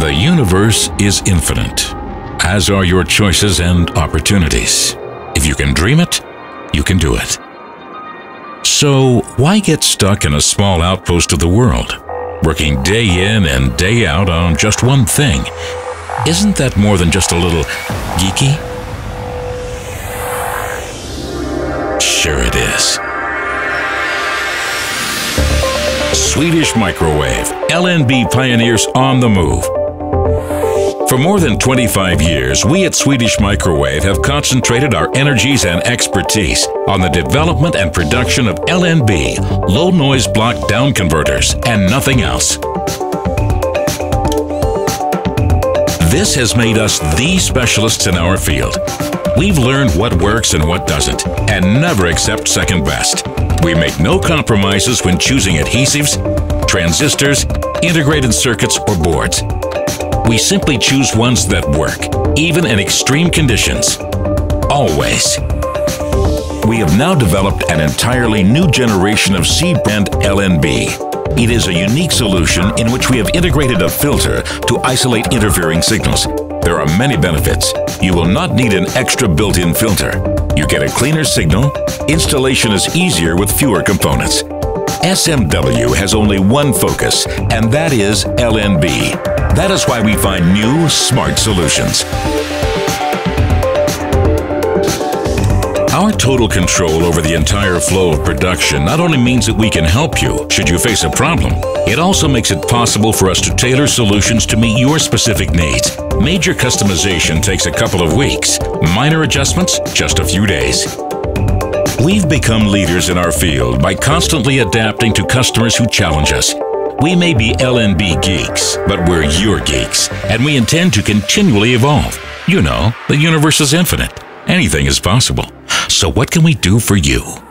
The universe is infinite, as are your choices and opportunities. If you can dream it, you can do it. So why get stuck in a small outpost of the world, working day in and day out on just one thing? Isn't that more than just a little geeky? Sure it is. Swedish Microwave, LNB pioneers on the move. For more than 25 years, we at Swedish Microwave have concentrated our energies and expertise on the development and production of LNB, Low Noise Blockdownconverters, and nothing else. This has made us the specialists in our field. We've learned what works and what doesn't, and never accept second best. We make no compromises when choosing adhesives, transistors, integrated circuits, or boards. We simply choose ones that work, even in extreme conditions. Always. We have now developed an entirely new generation of C-Band LNB. It is a unique solution in which we have integrated a filter to isolate interfering signals. There are many benefits. You will not need an extra built-in filter. You get a cleaner signal. Installation is easier with fewer components. SMW has only one focus, and that is LNB. That is why we find new, smart solutions. Our total control over the entire flow of production not only means that we can help you should you face a problem, it also makes it possible for us to tailor solutions to meet your specific needs. Major customization takes a couple of weeks. Minor adjustments, just a few days. We've become leaders in our field by constantly adapting to customers who challenge us. We may be LNB geeks, but we're your geeks, and we intend to continually evolve. You know, the universe is infinite. Anything is possible. So what can we do for you?